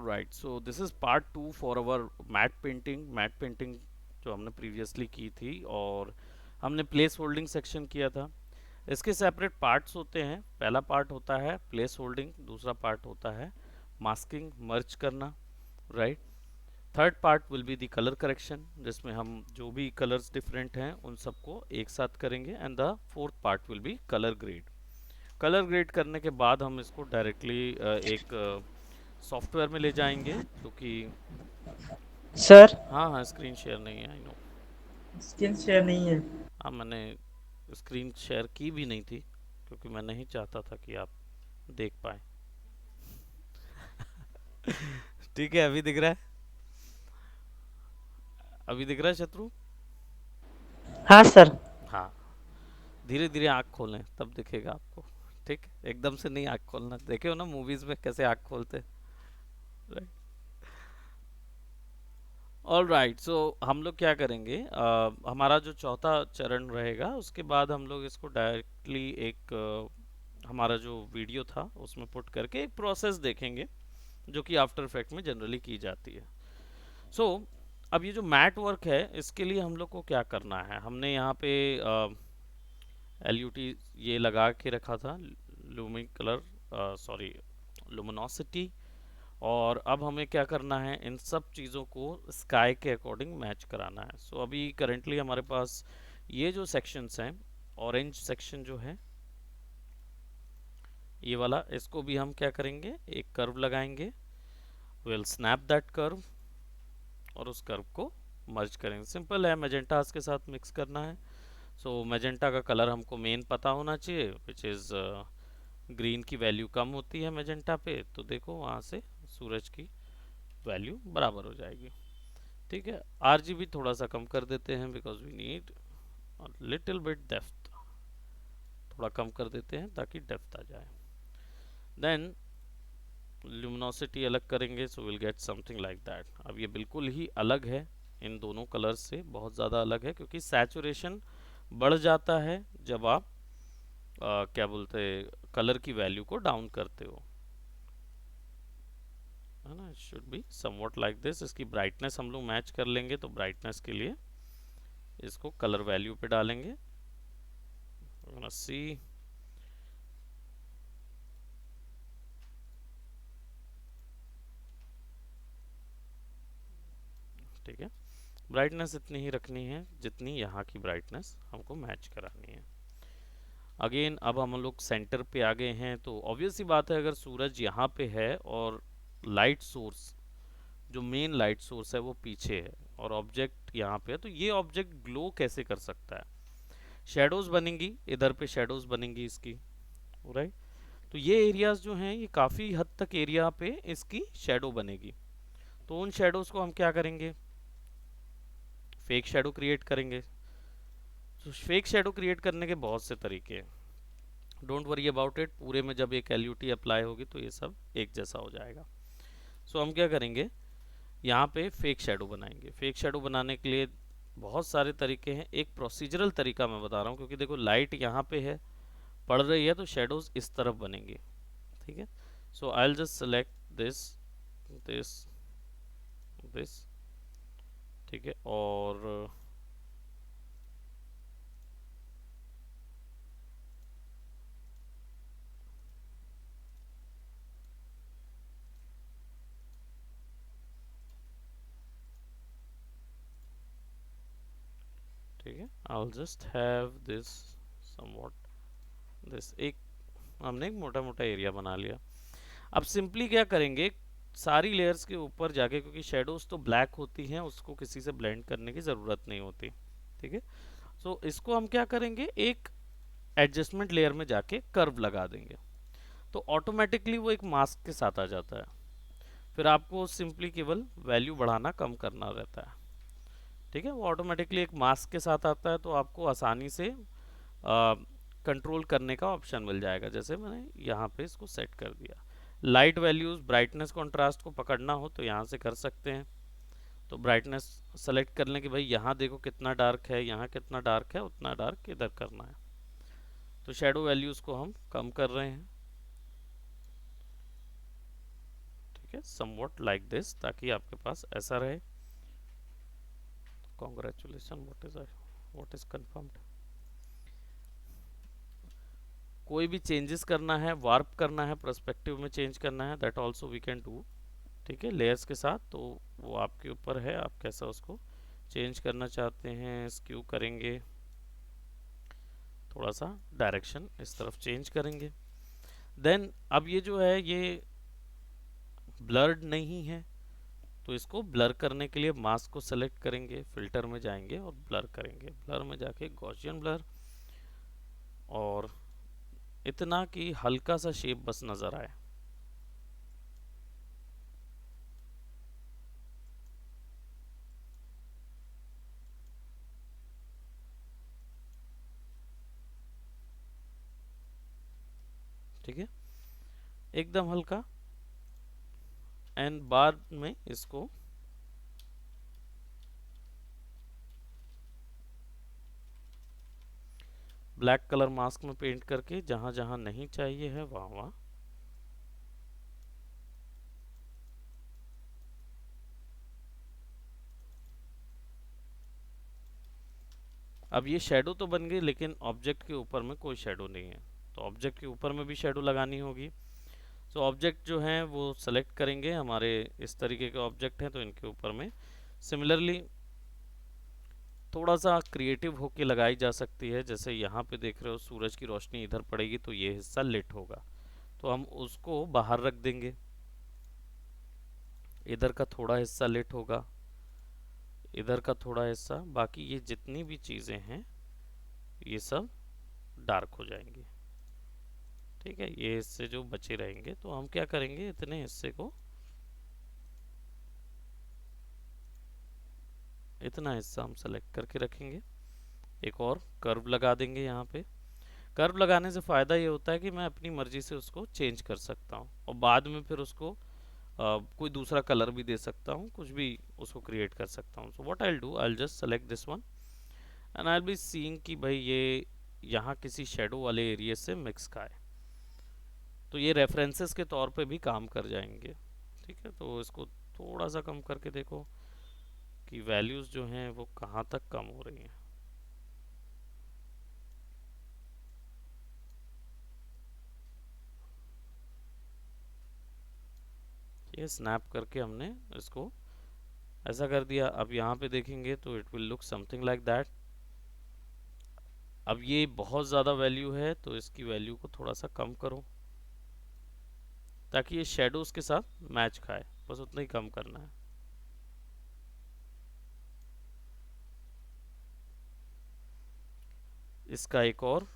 Right, so this is part 2 for our matte painting जो हमने previously की थी, और हमने प्लेस होल्डिंग सेक्शन किया था। इसके सेपरेट पार्ट्स होते हैं। पहला पार्ट होता है प्लेस होल्डिंग, दूसरा पार्ट होता है मास्किंग, मर्ज करना, right. Third part will be the colour correction, जिसमें हम जो भी कलर्स डिफरेंट हैं उन सबको एक साथ करेंगे, and the fourth part will be colour grade. Colour grade करने के बाद हम इसको डायरेक्टली एक सॉफ्टवेयर में ले जाएंगे, जो कि सर, हाँ हाँ, स्क्रीन शेयर नहीं है, आई नो। स्क्रीन शेयर नहीं है। हाँ, मैंने स्क्रीन शेयर की भी नहीं थी, क्योंकि मैं नहीं चाहता था कि आप देख पाए। ठीक है, अभी दिख रहा है? अभी दिख रहा है शत्रु? हाँ सर। हाँ। धीरे धीरे आँख खोलें, तब दिखेगा आपको। ठीक, एकदम से नहीं आँख खोलना। देखे हो ना मूवीज में कैसे आँख खोलते? राइट। ऑल राइट, सो हम लोग क्या करेंगे, हमारा जो चौथा चरण रहेगा उसके बाद हम लोग इसको डायरेक्टली एक हमारा जो वीडियो था उसमें पुट करके एक प्रोसेस देखेंगे, जो कि आफ्टर इफेक्ट में जनरली की जाती है। सो अब ये जो मैट वर्क है, इसके लिए हम लोग को क्या करना है, हमने यहाँ पे LUT ये लगा के रखा था, लूमिंग कलर, सॉरी, लुमिनोसिटी। और अब हमें क्या करना है, इन सब चीज़ों को स्काई के अकॉर्डिंग मैच कराना है। सो अभी करेंटली हमारे पास ये जो सेक्शंस हैं, ऑरेंज सेक्शन जो है ये वाला, इसको भी हम क्या करेंगे, एक कर्व लगाएंगे। विल स्नैप दैट कर्व, और उस कर्व को मर्ज करेंगे। सिंपल है, मेजेंटास के साथ मिक्स करना है। सो मेजेंटा का कलर हमको मेन पता होना चाहिए, विच इज़ ग्रीन की वैल्यू कम होती है मेजेंटा पे, तो देखो वहाँ से सूरज की वैल्यू बराबर हो जाएगी। ठीक है, RGB थोड़ा सा कम कर देते हैं, because we need little bit depth. थोड़ा कम कर देते हैं ताकि डेप्थ आ जाए। देन ल्यूमिनोसिटी अलग करेंगे, so will get something like that. अब ये बिल्कुल ही अलग है, इन दोनों कलर्स से बहुत ज़्यादा अलग है, क्योंकि सैचुरेशन बढ़ जाता है जब आप क्या बोलते कलर की वैल्यू को डाउन करते हो, है ना। It should be somewhat like this. इसकी ब्राइटनेस हम लोग मैच कर लेंगे, तो ब्राइटनेस के लिए इसको कलर वैल्यू पे डालेंगे। सी, ठीक है, ब्राइटनेस इतनी ही रखनी है जितनी यहाँ की ब्राइटनेस हमको मैच करानी है। अगेन अब हम लोग सेंटर पे आ गए हैं, तो ऑब्वियस सी बात है, अगर सूरज यहाँ पे है और लाइट सोर्स, जो मेन लाइट सोर्स है वो पीछे है, और ऑब्जेक्ट यहाँ पे है, तो ये ऑब्जेक्ट ग्लो कैसे कर सकता है? शेडोज बनेंगी, इधर पे शेडोज बनेंगी इसकी, राइट। तो ये एरियाज जो हैं, ये काफ़ी हद तक एरिया पे इसकी शेडो बनेगी। तो उन शेडोज को हम क्या करेंगे, फेक शेडो क्रिएट करेंगे। तो फेक शेडो क्रिएट करने के बहुत से तरीके हैं, डोंट वरी अबाउट इट। पूरे में जब एक LUT अप्लाई होगी तो ये सब एक जैसा हो जाएगा। सो हम क्या करेंगे, यहाँ पे फेक शेडो बनाएंगे। फेक शेडो बनाने के लिए बहुत सारे तरीके हैं, एक प्रोसीजरल तरीका मैं बता रहा हूँ, क्योंकि देखो लाइट यहाँ पे है, पड़ रही है, तो शेडोज इस तरफ बनेंगे। ठीक है, so I will just select this, this, this, ठीक है, और ठीक है, I will just have this somewhat, this एक, हमने एक मोटा मोटा एरिया बना लिया। अब सिंपली क्या करेंगे, सारी लेयर्स के ऊपर जाके, क्योंकि शेडोज तो ब्लैक होती हैं, उसको किसी से ब्लेंड करने की ज़रूरत नहीं होती। ठीक है, सो इसको हम क्या करेंगे, एक एडजस्टमेंट लेयर में जाके कर्व लगा देंगे, तो ऑटोमेटिकली वो एक मास्क के साथ आ जाता है। फिर आपको सिंपली केवल वैल्यू बढ़ाना कम करना रहता है। ठीक है, वो ऑटोमेटिकली एक मास्क के साथ आता है, तो आपको आसानी से कंट्रोल करने का ऑप्शन मिल जाएगा, जैसे मैंने यहाँ पे इसको सेट कर दिया। लाइट वैल्यूज, ब्राइटनेस कॉन्ट्रास्ट को पकड़ना हो तो यहाँ से कर सकते हैं। तो ब्राइटनेस सेलेक्ट कर लें कि भाई यहाँ देखो कितना डार्क है, यहाँ कितना डार्क है, उतना डार्क इधर करना है। तो शेडो वैल्यूज को हम कम कर रहे हैं। ठीक है, समवॉट लाइक दिस, ताकि आपके पास ऐसा रहे। Congratulation, what is confirmed. कोई भी चेंजेस करना है, वार्प करना है, पर्सपेक्टिव में चेंज करना है, that also we can do. ठीक है, लेयर्स के साथ, तो वो आपके ऊपर है, आप कैसा उसको चेंज करना चाहते हैं। स्क्यू करेंगे, थोड़ा सा डायरेक्शन इस तरफ चेंज करेंगे। देन अब ये जो है ये ब्लर्ड नहीं है, तो इसको ब्लर करने के लिए मास्क को सेलेक्ट करेंगे, फिल्टर में जाएंगे और ब्लर करेंगे। ब्लर में जाके गॉसियन ब्लर, और इतना कि हल्का सा शेप बस नजर आए। ठीक है, एकदम हल्का। एंड बाद में इसको ब्लैक कलर मास्क में पेंट करके जहां जहां नहीं चाहिए है वहां वहां अब ये शेडो तो बन गई, लेकिन ऑब्जेक्ट के ऊपर में कोई शेडो नहीं है, तो ऑब्जेक्ट के ऊपर में भी शेडो लगानी होगी। तो ऑब्जेक्ट जो हैं वो सेलेक्ट करेंगे, हमारे इस तरीके के ऑब्जेक्ट हैं तो इनके ऊपर में सिमिलरली थोड़ा सा क्रिएटिव होके लगाई जा सकती है। जैसे यहाँ पे देख रहे हो सूरज की रोशनी इधर पड़ेगी तो ये हिस्सा लिट होगा, तो हम उसको बाहर रख देंगे। इधर का थोड़ा हिस्सा लिट होगा, इधर का थोड़ा हिस्सा, बाकी ये जितनी भी चीज़ें हैं ये सब डार्क हो जाएंगी। ठीक है, ये हिस्से जो बचे रहेंगे तो हम क्या करेंगे, इतने हिस्से को, इतना हिस्सा हम सेलेक्ट करके रखेंगे। एक और कर्व लगा देंगे यहाँ पे। कर्व लगाने से फ़ायदा ये होता है कि मैं अपनी मर्जी से उसको चेंज कर सकता हूँ और बाद में फिर उसको कोई दूसरा कलर भी दे सकता हूँ, कुछ भी उसको क्रिएट कर सकता हूँ। सो what I will do, I will just select this one and I will be seeing कि भाई ये यहाँ किसी शेडो वाले एरिया से मिक्स का है, तो ये रेफरेंसेस के तौर पे भी काम कर जाएंगे। ठीक है, तो इसको थोड़ा सा कम करके देखो कि वैल्यूज़ जो हैं वो कहाँ तक कम हो रही हैं। ये स्नैप करके हमने इसको ऐसा कर दिया। अब यहाँ पे देखेंगे तो it will look something like that. अब ये बहुत ज़्यादा वैल्यू है तो इसकी वैल्यू को थोड़ा सा कम करो ताकि ये शेडोज के साथ मैच खाए, बस उतना ही कम करना है। इसका एक और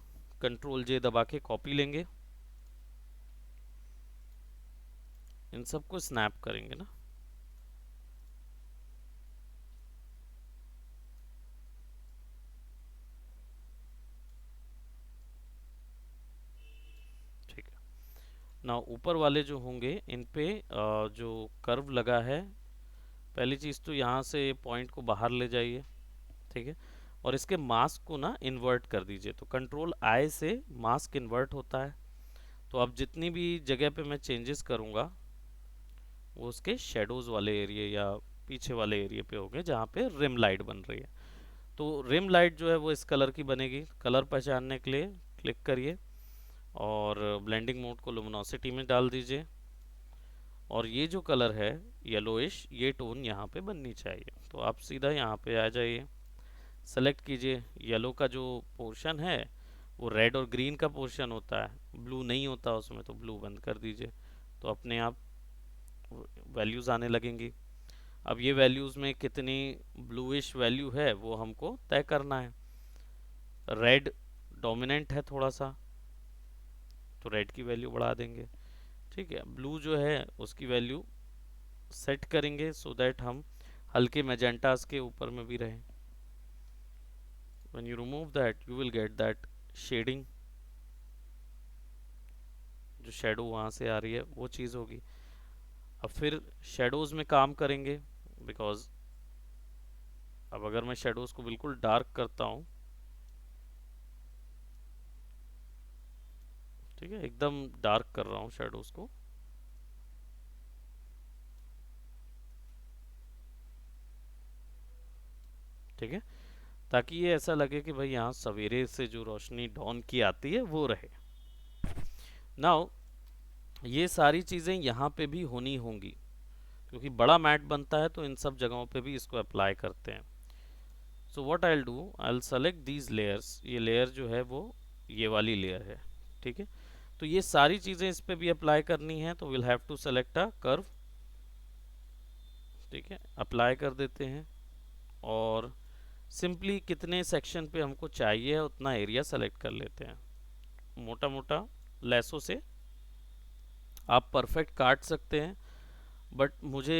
कंट्रोल जे दबा के कॉपी लेंगे, इन सबको स्नैप करेंगे ना। ठीक है, ना ऊपर वाले जो होंगे इन पे जो कर्व लगा है, पहली चीज़ तो यहाँ से पॉइंट को बाहर ले जाइए। ठीक है, और इसके मास्क को ना इन्वर्ट कर दीजिए, तो कंट्रोल आई से मास्क इन्वर्ट होता है। तो अब जितनी भी जगह पे मैं चेंजेस करूँगा वो उसके शेडोज वाले एरिया या पीछे वाले एरिया पे होंगे जहाँ पे रिम लाइट बन रही है। तो रिम लाइट जो है वो इस कलर की बनेगी। कलर पहचानने के लिए क्लिक करिए और ब्लेंडिंग मोड को लुमिनोसिटी में डाल दीजिए, और ये जो कलर है येलोइश, ये टोन यहाँ पे बननी चाहिए। तो आप सीधा यहाँ पे आ जाइए, सेलेक्ट कीजिए। येलो का जो पोर्शन है वो रेड और ग्रीन का पोर्शन होता है, ब्लू नहीं होता उसमें, तो ब्लू बंद कर दीजिए। तो अपने आप वैल्यूज़ आने लगेंगी। अब ये वैल्यूज़ में कितनी ब्लूइश वैल्यू है वो हमको तय करना है। रेड डोमिनेंट है थोड़ा सा, तो रेड की वैल्यू बढ़ा देंगे। ठीक है, ब्लू जो है उसकी वैल्यू सेट करेंगे सो दैट हम हल्के मैजेंटास के ऊपर में भी रहें। when you remove that you will get that shading, जो शेडो वहाँ से आ रही है वो चीज़ होगी। अब फिर शेडोज में काम करेंगे, बिकॉज अब अगर मैं शेडोज को बिल्कुल डार्क करता हूँ, ठीक है एकदम डार्क कर रहा हूँ शेडोज को, ठीक है, ताकि ये ऐसा लगे कि भाई यहाँ सवेरे से जो रोशनी डॉन की आती है वो रहे। नाउ ये सारी चीज़ें यहाँ पे भी होनी होंगी, क्योंकि बड़ा मैट बनता है तो इन सब जगहों पे भी इसको अप्लाई करते हैं। सो what I do, I select these layers, ये लेयर जो है वो ये वाली लेयर है, ठीक है। तो ये सारी चीज़ें इस पे भी अप्लाई करनी है, तो will have to select a curve, ठीक है, अप्लाई कर देते हैं। और सिंपली कितने सेक्शन पे हमको चाहिए उतना एरिया सेलेक्ट कर लेते हैं। मोटा मोटा लेसों से आप परफेक्ट काट सकते हैं, बट मुझे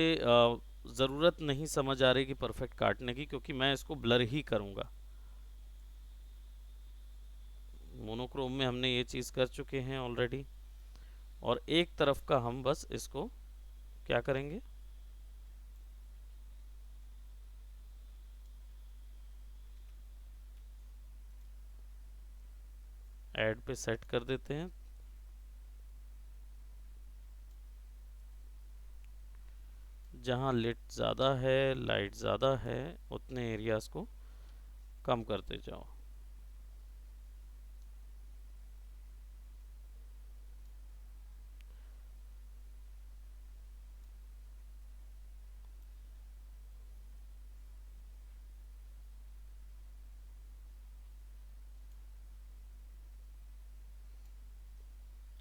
ज़रूरत नहीं समझ आ रही कि परफेक्ट काटने की, क्योंकि मैं इसको ब्लर ही करूँगा। मोनोक्रोम में हमने ये चीज़ कर चुके हैं ऑलरेडी। और एक तरफ का हम बस इसको क्या करेंगे, ऐड पे सेट कर देते हैं। जहाँ लिट ज़्यादा है, लाइट ज़्यादा है, उतने एरियाज को कम करते जाओ।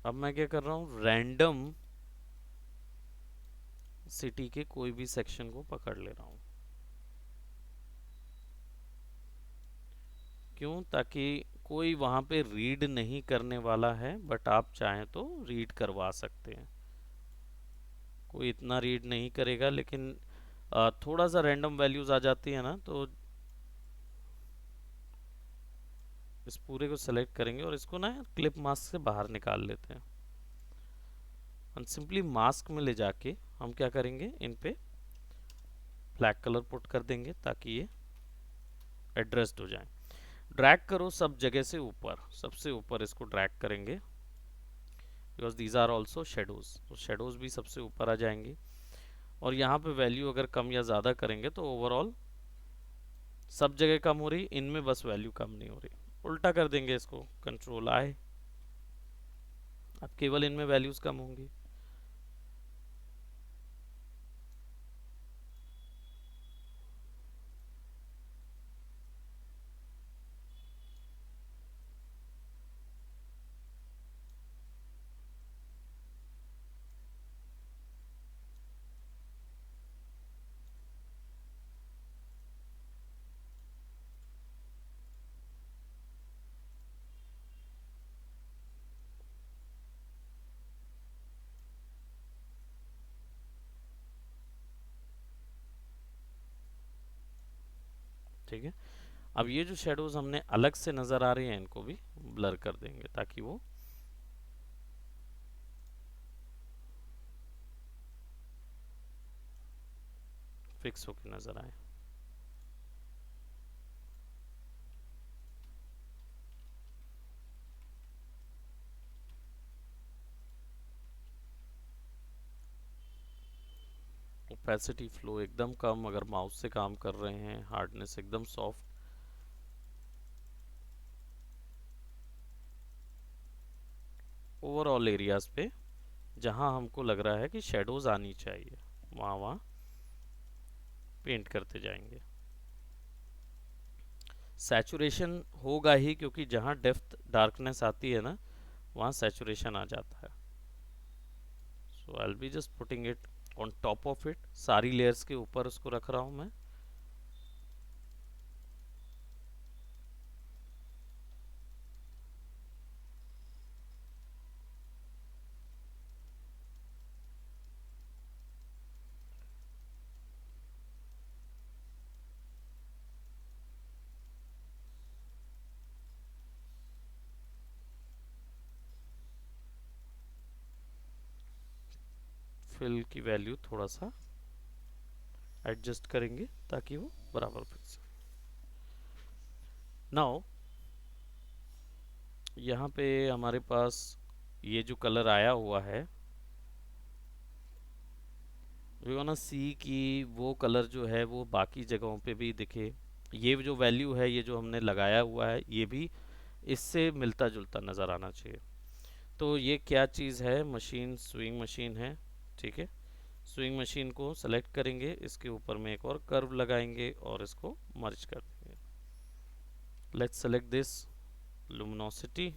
अब मैं क्या कर रहा हूँ, रैंडम सिटी के कोई भी सेक्शन को पकड़ ले रहा हूँ। क्यों? ताकि कोई वहाँ पे रीड नहीं करने वाला है, बट आप चाहें तो रीड करवा सकते हैं। कोई इतना रीड नहीं करेगा, लेकिन थोड़ा सा रैंडम वैल्यूज आ जाती है ना, तो इस पूरे को सेलेक्ट करेंगे और इसको ना क्लिप मास्क से बाहर निकाल लेते हैं। हम सिंपली मास्क में ले जाके हम क्या करेंगे, इन पे ब्लैक कलर पुट कर देंगे ताकि ये एड्रेस्ड हो जाए। ड्रैग करो सब जगह से ऊपर, सबसे ऊपर इसको ड्रैग करेंगे, because these are also shadows, तो शेडोज भी सबसे ऊपर आ जाएंगे। और यहाँ पे वैल्यू अगर कम या ज़्यादा करेंगे तो ओवरऑल सब जगह कम हो रही, इनमें बस वैल्यू कम नहीं हो रही। उल्टा कर देंगे इसको, कंट्रोल आए, अब केवल इनमें वैल्यूज कम होंगी। ठीक है, अब ये जो शेडोज हमने अलग से नज़र आ रही हैं, इनको भी ब्लर कर देंगे ताकि वो फिक्स होकर नज़र आए। ओपेसिटी फ्लो एकदम कम, अगर माउस से काम कर रहे हैं, हार्डनेस एकदम सॉफ्ट। ओवरऑल एरियाज पे जहां हमको लग रहा है कि शेडोज आनी चाहिए, वहां वहां पेंट करते जाएंगे। सैचुरेशन होगा ही, क्योंकि जहां डेप्थ डार्कनेस आती है ना, वहां सैचुरेशन आ जाता है। So I will be just putting it on top of it, सारी लेयर्स के ऊपर उसको रख रहा हूं मैं। फिल की वैल्यू थोड़ा सा एडजस्ट करेंगे ताकि वो बराबर फिक्स। नाउ यहाँ पे हमारे पास ये जो कलर आया हुआ है, वी वांना सी कि वो कलर जो है वो बाकी जगहों पे भी दिखे। ये जो वैल्यू है, ये जो हमने लगाया हुआ है, ये भी इससे मिलता जुलता नज़र आना चाहिए। तो ये क्या चीज़ है, मशीन स्विंग मशीन है। ठीक है, स्विंग मशीन को सेलेक्ट करेंगे, इसके ऊपर में एक और कर्व लगाएंगे और इसको मर्ज कर देंगे। Let's select this luminosity.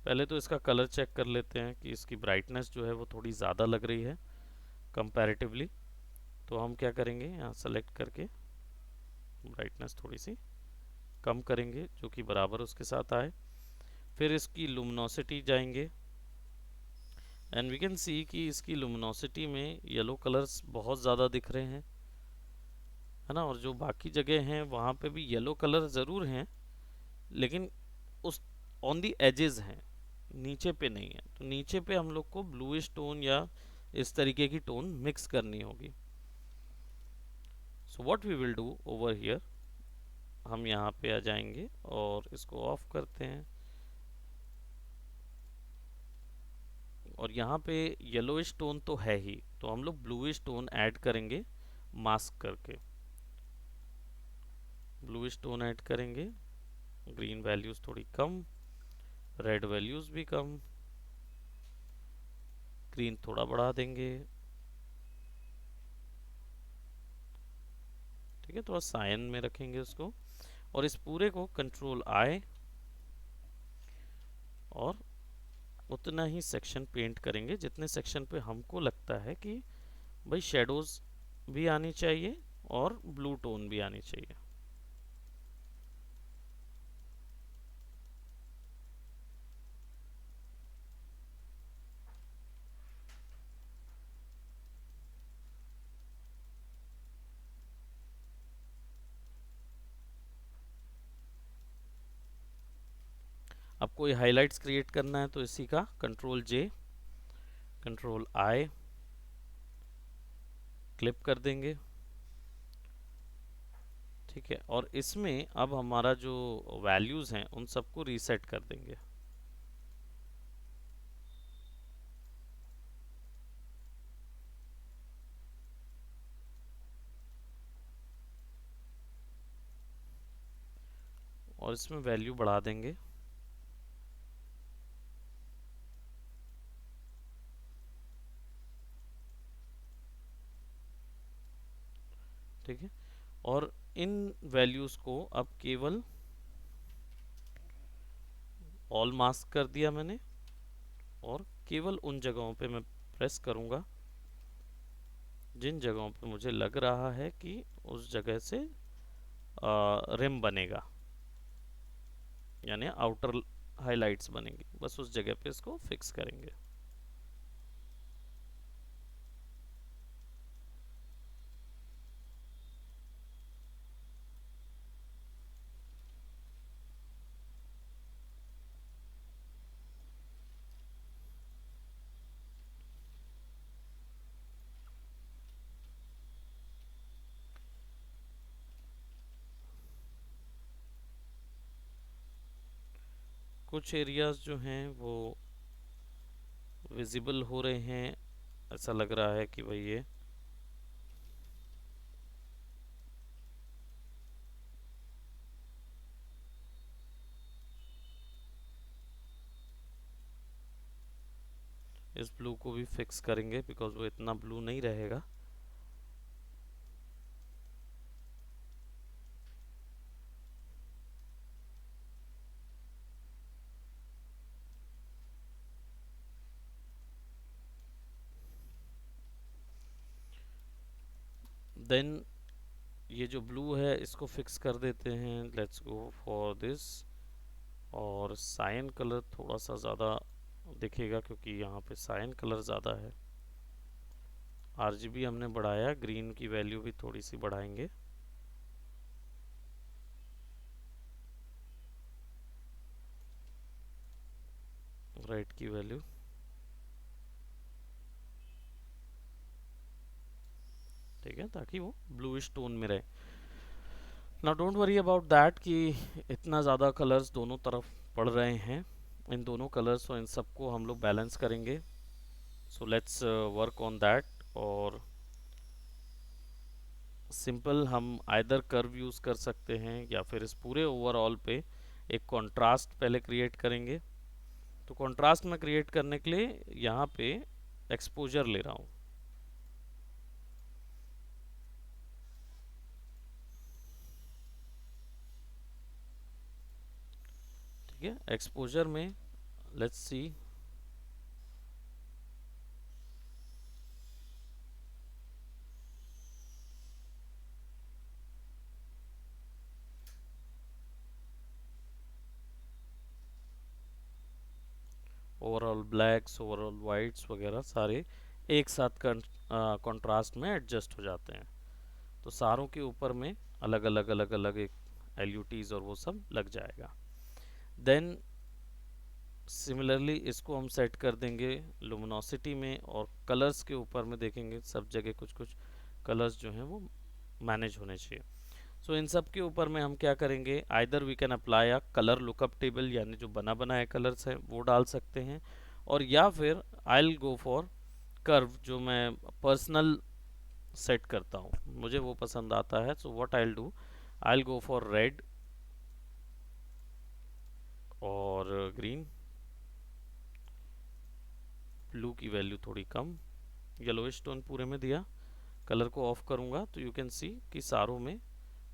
पहले तो इसका कलर चेक कर लेते हैं कि इसकी ब्राइटनेस जो है वो थोड़ी ज़्यादा लग रही है कंपैरेटिवली। तो हम क्या करेंगे, यहाँ सेलेक्ट करके ब्राइटनेस थोड़ी सी कम करेंगे जो कि बराबर उसके साथ आए। फिर इसकी लुमिनोसिटी जाएंगे एंड वी कैन सी कि इसकी लुमिनोसिटी में येलो कलर्स बहुत ज़्यादा दिख रहे हैं, है ना। और जो बाकी जगह हैं वहाँ पे भी येलो कलर ज़रूर हैं, लेकिन उस ऑन दी एजेस हैं, नीचे पे नहीं है। तो नीचे पे हम लोग को ब्लूइश टोन या इस तरीके की टोन मिक्स करनी होगी। So what we will do over here, हम यहाँ पे आ जाएंगे और इसको ऑफ करते हैं और यहाँ पे येलोइश टोन तो है ही, तो हम लोग ब्लूइश टोन ऐड करेंगे मास्क करके। ब्लूइश टोन ऐड करेंगे, ग्रीन वैल्यूज थोड़ी कम, रेड वैल्यूज भी कम, ग्रीन थोड़ा बढ़ा देंगे। ठीक है, थोड़ा सायन में रखेंगे उसको और इस पूरे को कंट्रोल आई और उतना ही सेक्शन पेंट करेंगे जितने सेक्शन पे हमको लगता है कि भाई शेडोज भी आनी चाहिए और ब्लू टोन भी आनी चाहिए। अब कोई हाइलाइट्स क्रिएट करना है तो इसी का control J control I clip कर देंगे। ठीक है, और इसमें अब हमारा जो वैल्यूज हैं उन सबको रीसेट कर देंगे। और इसमें वैल्यू बढ़ा देंगे। ठीक है, और इन वैल्यूज को अब केवल ऑल मास्क कर दिया मैंने और केवल उन जगहों पे मैं प्रेस करूंगा जिन जगहों पे मुझे लग रहा है कि उस जगह से रिम बनेगा, यानी आउटर हाइलाइट्स बनेंगे, बस उस जगह पे इसको फिक्स करेंगे। कुछ एरियाज जो हैं वो विजिबल हो रहे हैं, ऐसा लग रहा है कि भाई ये इस ब्लू को भी फिक्स करेंगे बिकॉज वो इतना ब्लू नहीं रहेगा। देन ये जो ब्लू है इसको फिक्स कर देते हैं। लेट्स गो फॉर दिस, और साइन कलर थोड़ा सा ज़्यादा दिखेगा क्योंकि यहाँ पे साइन कलर ज़्यादा है। आरजीबी हमने बढ़ाया, ग्रीन की वैल्यू भी थोड़ी सी बढ़ाएंगे। रेड की वैल्यू, ठीक है, ताकि वो ब्लूइश टोन में रहे। Now don't worry about that कि इतना ज़्यादा कलर्स दोनों तरफ पड़ रहे हैं। इन दोनों कलर्स और इन सबको हम लोग बैलेंस करेंगे। So let's work on that. और सिंपल हम आइदर कर्व यूज़ कर सकते हैं या फिर इस पूरे ओवरऑल पे एक कंट्रास्ट पहले क्रिएट करेंगे। तो कंट्रास्ट में क्रिएट करने के लिए यहाँ पे एक्सपोजर ले रहा हूँ। ठीक है, एक्सपोजर में let's see, overall blacks, overall whites वगैरह सारे एक साथ कंट्रास्ट में एडजस्ट हो जाते हैं। तो सारों के ऊपर में अलग अलग अलग अलग एक एल्यूटीज और वो सब लग जाएगा। देन सिमिलरली इसको हम सेट कर देंगे लुमिनोसिटी में, और कलर्स के ऊपर में देखेंगे सब जगह कुछ कुछ कलर्स जो हैं वो मैनेज होने चाहिए। सो इन सब के ऊपर में हम क्या करेंगे, either we can apply a colour lookup table, यानी जो बना बनाए कलर्स हैं वो डाल सकते हैं, और या फिर I will go for curve, जो मैं पर्सनल सेट करता हूँ, मुझे वो पसंद आता है। सो what I will do, I will go for red और ग्रीन, ब्लू की वैल्यू थोड़ी कम, येलोइश टोन पूरे में दिया। कलर को ऑफ करूंगा तो यू कैन सी कि सारों में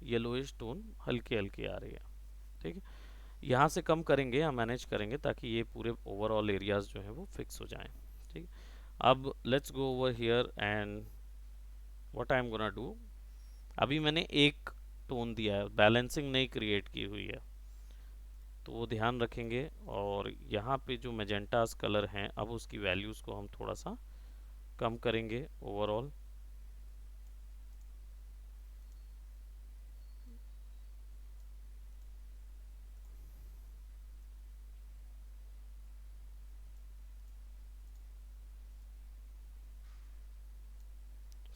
येलोइश टोन हल्की हल्की आ रही है। ठीक है, यहाँ से कम करेंगे या मैनेज करेंगे ताकि ये पूरे ओवरऑल एरियाज जो हैं वो फिक्स हो जाएं। ठीक, अब let's go over here and what I am gonna do, अभी मैंने एक टोन दिया है, बैलेंसिंग नहीं क्रिएट की हुई है, तो वो ध्यान रखेंगे। और यहाँ पे जो मेजेंटास कलर हैं अब उसकी वैल्यूज़ को हम थोड़ा सा कम करेंगे ओवरऑल।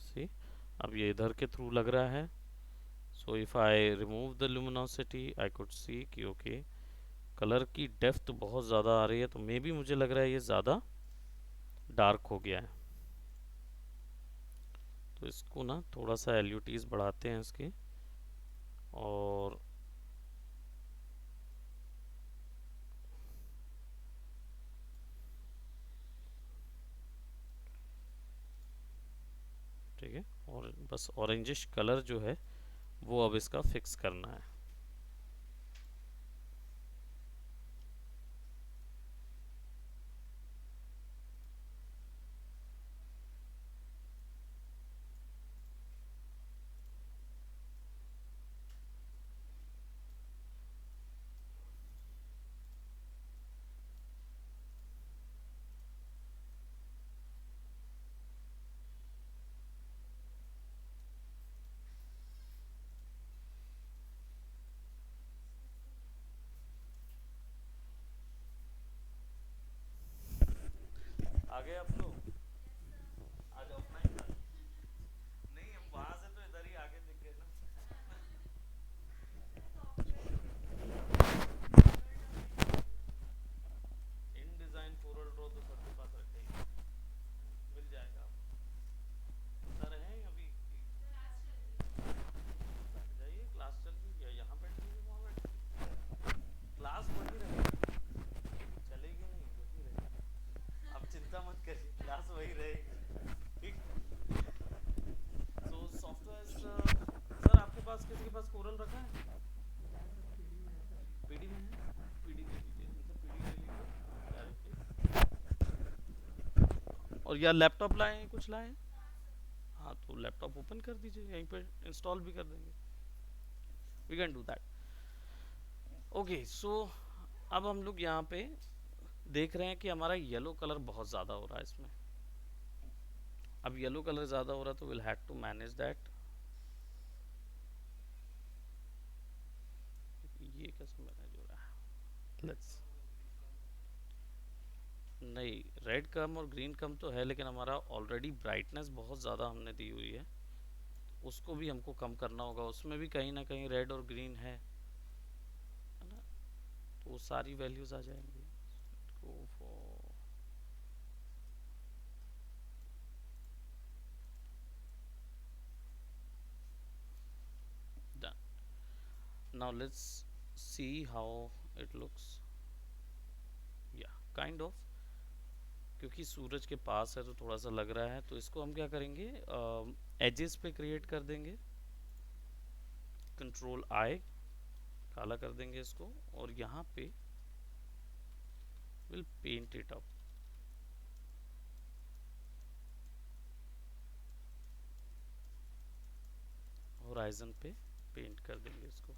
सी, अब ये इधर के थ्रू लग रहा है। So if I remove the luminosity I could see कि ओके कलर की डेप्थ बहुत ज़्यादा आ रही है, तो मे बी मुझे लग रहा है ये ज़्यादा डार्क हो गया है। तो इसको ना थोड़ा सा एल्यूटीज बढ़ाते हैं इसके, और ठीक है, और बस ऑरेंजिश कलर जो है वो अब इसका फिक्स करना है। आगे आप लोग आ जाओ अपना ही था। नहीं, हम वहां से तो इधर ही आगे दिख गए ना। इन डिजाइन फोरल ड्रॉ तो सबके पास रखे ही, मिल जाएगा आपको। सर हैं अभी बैठ जाइए, क्लास चल रही है, यहाँ बैठ जाइए, वहाँ बैठ, क्लास वही रहेगी, चलेगी नहीं, वही रहेगी, आप चिंता मत करिए, क्लास वही रहेगी। ठीक, तो सॉफ्टवेयर सर आपके पास किसी के पास कोरल रखा है, पीडी में है, पीडी दे दीजिए, इनसे पीडी ले लीजिए डायरेक्टली। और या लैपटॉप लाए हैं, कुछ लाए हैं, हाँ तो लैपटॉप ओपन कर दीजिए, यहीं पर इंस्टॉल भी कर देंगे, we can do that. Okay, so अब हम लोग यहाँ पे देख रहे हैं कि हमारा येलो कलर बहुत ज़्यादा हो रहा है इसमें। अब येलो कलर ज़्यादा हो रहा है तो will have to manage that. ये कैसे मैनेज हो रहा है, लेट्स, नहीं रेड कम और ग्रीन कम तो है, लेकिन हमारा ऑलरेडी ब्राइटनेस बहुत ज़्यादा हमने दी हुई है, उसको भी हमको कम करना होगा, उसमें भी कहीं ना कहीं रेड और ग्रीन है ना, तो वो सारी वैल्यूज़ आ जाएंगी। Go for, now let's see how it looks. Yeah, kind of, क्योंकि सूरज के पास है तो थोड़ा सा लग रहा है, तो इसको हम क्या करेंगे, एजेस पे क्रिएट कर देंगे, कंट्रोल आई, काला कर देंगे इसको, और यहाँ पे will paint it up, horizon पे पेंट कर देंगे इसको।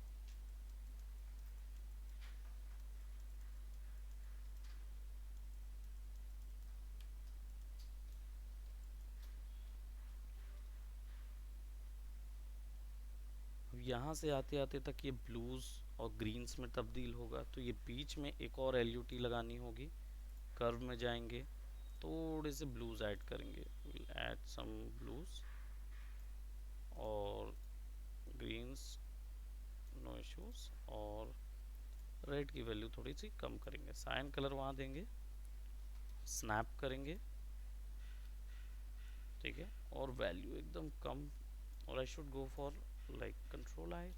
अब यहाँ से आते आते तक ये ब्लूज और ग्रीन्स में तब्दील होगा, तो ये बीच में एक और एलयूटी लगानी होगी, कर्व में जाएंगे, थोड़े से ब्लूज ऐड करेंगे, विल ऐड सम ब्लूज, और ग्रीन्स नो इश्यूज, और रेड की वैल्यू थोड़ी सी कम करेंगे, साइन कलर वहाँ देंगे, स्नैप करेंगे, ठीक है, और वैल्यू एकदम कम, और I should go for like control I,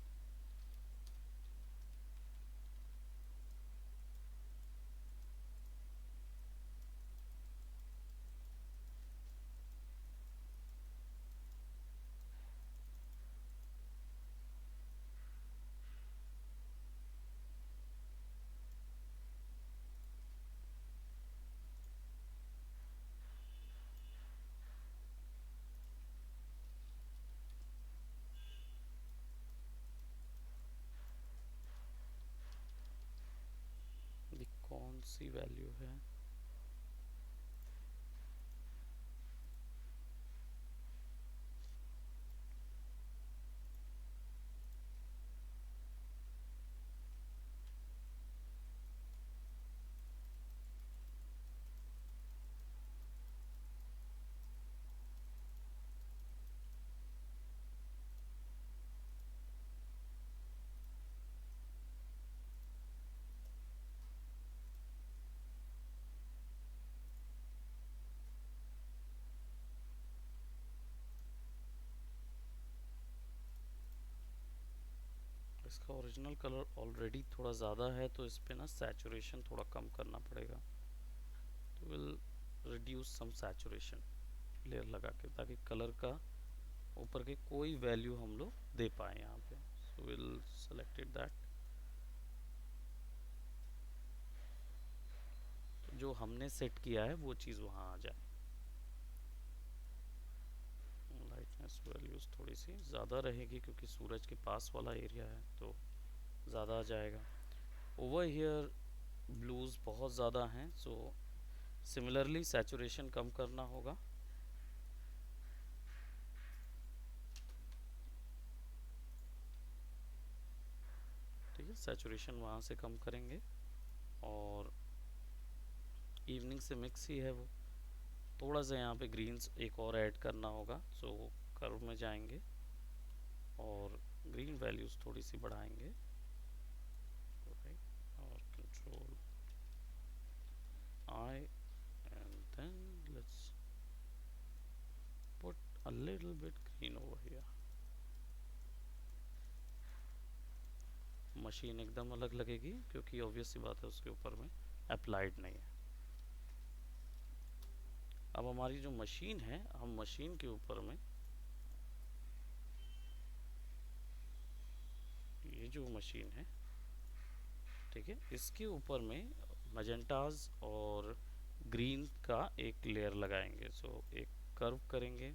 ये कौन सी वैल्यू है, इसका ओरिजिनल कलर ऑलरेडी थोड़ा ज़्यादा है, तो इस पे ना सैचुरेशन थोड़ा कम करना पड़ेगा, तो will reduce some saturation layer लगा के, ताकि कलर का ऊपर के कोई वैल्यू हम लोग दे पाए यहाँ पे, सो विल सेलेक्टेड दैट, तो जो हमने सेट किया है वो चीज़ वहाँ आ जाए। लाइटनेस वैल्यूज़ थोड़ी सी ज़्यादा रहेगी क्योंकि सूरज के पास वाला एरिया है, तो ज़्यादा आ जाएगा। ओवर हियर ब्लूज़ बहुत ज़्यादा हैं, सो सिमिलरली सैचुरेशन कम करना होगा, ठीक है, सैचुरेशन वहाँ से कम करेंगे, और इवनिंग से मिक्स ही है वो, थोड़ा सा यहाँ पे ग्रीन्स एक और ऐड करना होगा, सो कर्व में जाएंगे और ग्रीन वैल्यूज़ थोड़ी सी बढ़ाएंगे, राइट, और control I, and then let's put a little bit green over here. Machine एकदम अलग लगेगी क्योंकि ऑब्वियस सी बात है उसके ऊपर में अप्लाइड नहीं है। अब हमारी जो मशीन है, हम मशीन के ऊपर में ये जो मशीन है, ठीक है, इसके ऊपर में मजेंटाज और ग्रीन का एक लेयर लगाएंगे, सो एक कर्व करेंगे,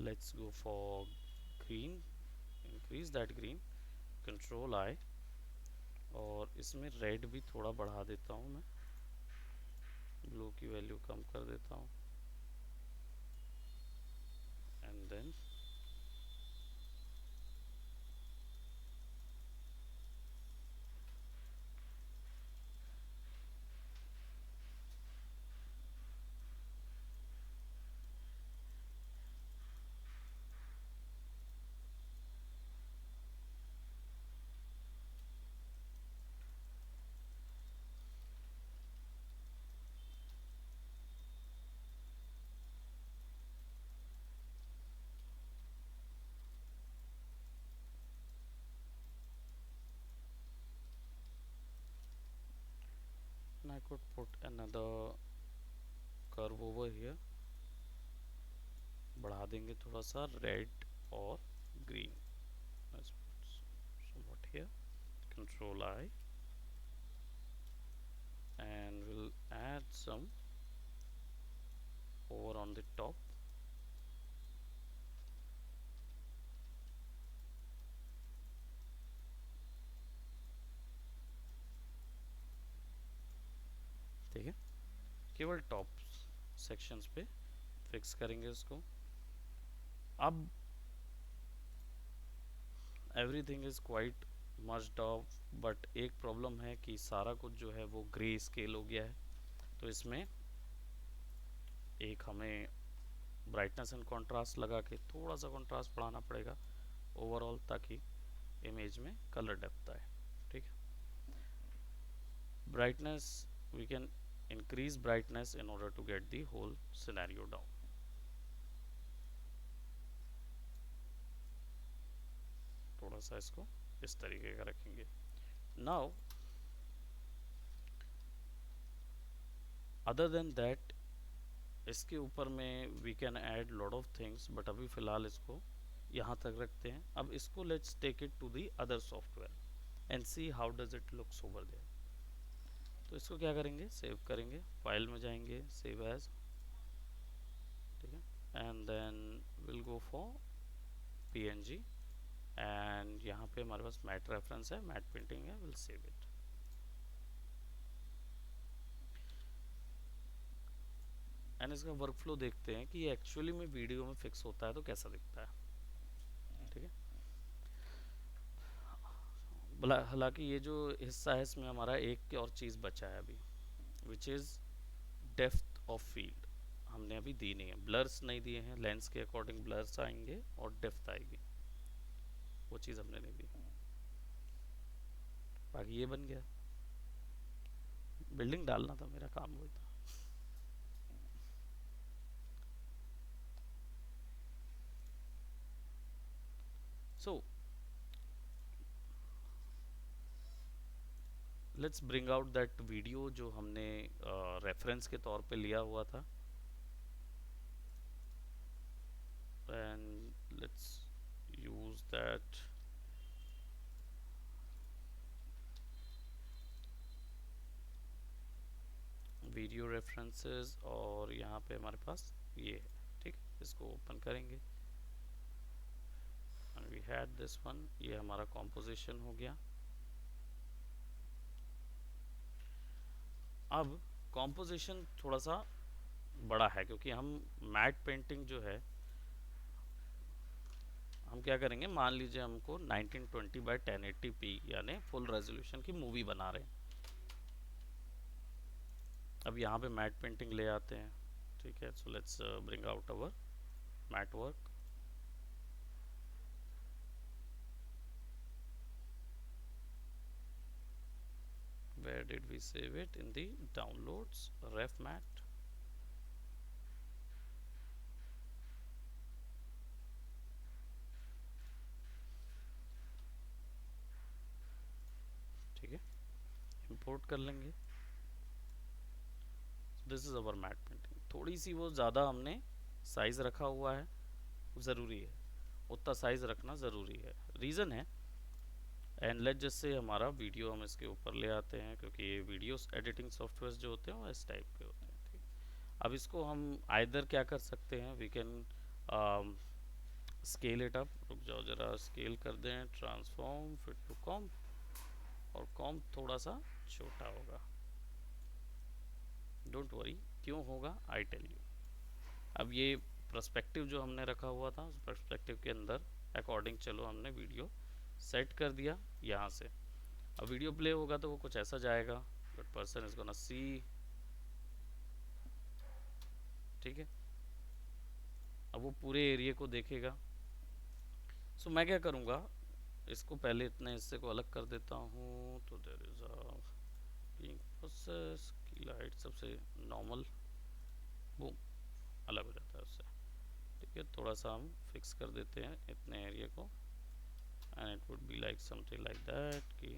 let's go for green, increase that green, control I, और इसमें रेड भी थोड़ा बढ़ा देता हूँ मैं, ब्लू की वैल्यू कम कर देता हूँ, and then I could put another curve over here, बढ़ा देंगे थोड़ा सा रेड और green. Let's put somewhat here, control I, and we'll add some over on the top. ठीक है, केवल टॉप सेक्शंस पे फिक्स करेंगे इसको. अब everything is quite matched off, but एक प्रॉब्लम है कि सारा कुछ जो है वो ग्रे स्केल हो गया है. तो इसमें एक हमें ब्राइटनेस एंड कंट्रास्ट लगा के थोड़ा सा कंट्रास्ट बढ़ाना पड़ेगा ओवरऑल, ताकि इमेज में कलर डेप्थ आए. ठीक है, brightness, we can increase brightness in order to get the whole scenario down. थोड़ा सा इसको इस तरीके का रखेंगे. now other than that, इसके ऊपर में we can add lot of things, but अभी फ़िलहाल इसको यहाँ तक रखते हैं. अब इसको let's take it to the other software and see how does it looks over there. तो इसको क्या करेंगे, सेव करेंगे, फाइल में जाएंगे, सेव एज. ठीक है, and then will go for png, and यहाँ पे हमारे पास मैट रेफरेंस है, मैट पेंटिंग है, विल सेव इट. एंड इसका वर्क फ्लो देखते हैं कि ये एक्चुअली में वीडियो में फिक्स होता है तो कैसा दिखता है. ठीक है, हालांकि ये जो हिस्सा है इसमें हमारा एक और चीज़ बचा है अभी, which is depth of field. हमने अभी दी नहीं है, ब्लर्स नहीं दिए हैं, लेंस के अकॉर्डिंग ब्लर्स आएंगे और डेप्थ आएगी, वो चीज़ हमने नहीं दी. बाकी ये बन गया, बिल्डिंग डालना था, मेरा काम वही था. सो let's bring out that video जो हमने रेफरेंस के तौर पे लिया हुआ था, and let's use that. Video references, और यहाँ पे हमारे पास ये है. ठीक, इसको ओपन करेंगे, and we had this one. ये हमारा कॉम्पोजिशन हो गया. अब कॉम्पोजिशन थोड़ा सा बड़ा है, क्योंकि हम मैट पेंटिंग जो है हम क्या करेंगे, मान लीजिए हमको 1920 बाई 1080p यानी फुल रेजोल्यूशन की मूवी बना रहे हैं. अब यहाँ पे मैट पेंटिंग ले आते हैं. ठीक है, so let's bring out our matte work. Where did we save it? In the downloads, ref mat. ठीक है, इंपोर्ट कर लेंगे. This is our matte painting. थोड़ी सी वो ज़्यादा हमने साइज़ रखा हुआ है, ज़रूरी है उतना साइज़ रखना ज़रूरी है, रीज़न है. एंड लेट जैसे हमारा वीडियो हम इसके ऊपर ले आते हैं, क्योंकि ये वीडियोस एडिटिंग सॉफ्टवेयर जो होते हैं वो इस टाइप के होते हैं. ठीक, अब इसको हम आइदर क्या कर सकते हैं, we can scale it up. रुक जाओ ज़रा, स्केल कर दें, ट्रांसफॉर्म फिट टू कॉम, और कॉम थोड़ा सा छोटा होगा. डोंट वरी, क्यों होगा, आई टेल यू. अब ये पर्सपेक्टिव जो हमने रखा हुआ था, उस पर्सपेक्टिव के अंदर अकॉर्डिंग चलो हमने वीडियो सेट कर दिया यहाँ से. अब वीडियो प्ले होगा तो वो कुछ ऐसा जाएगा, but person is gonna see. ठीक है, अब वो पूरे एरिया को देखेगा. सो मैं क्या करूँगा, इसको पहले इतने हिस्से को अलग कर देता हूँ. तो देयर इज अ प्रोसेस की लाइट सबसे नॉर्मल, वो अलग हो जाता है उससे. ठीक है, थोड़ा सा हम फिक्स कर देते हैं इतने एरिया को, and it would be like something like that कि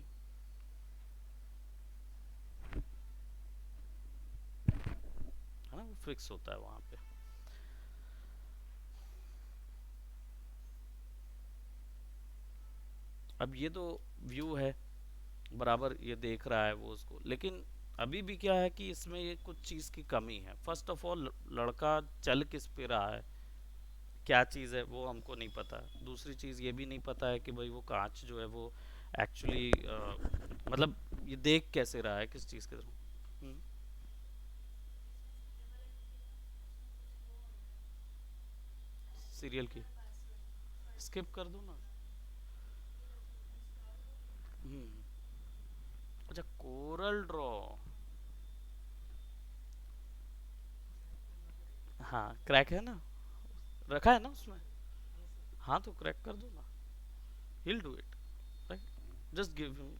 है वो फिक्स होता है वहाँ पे। अब ये तो व्यू है, बराबर ये देख रहा है वो उसको, लेकिन अभी भी क्या है कि इसमें ये कुछ चीज़ की कमी है। फर्स्ट ऑफ ऑल लड़का चल किस पे रहा है, क्या चीज़ है वो हमको नहीं पता। दूसरी चीज़ ये भी नहीं पता है कि भाई वो कांच जो है वो एक्चुअली मतलब ये देख कैसे रहा है, किस चीज़ के थ्रू। सीरियल की स्किप कर दो ना। हम्म। अच्छा, कोरल ड्रॉ। हाँ क्रैक है ना, रखा है ना उसमें। हाँ तो क्रैक कर दो ना, he'll do it, right? Just give him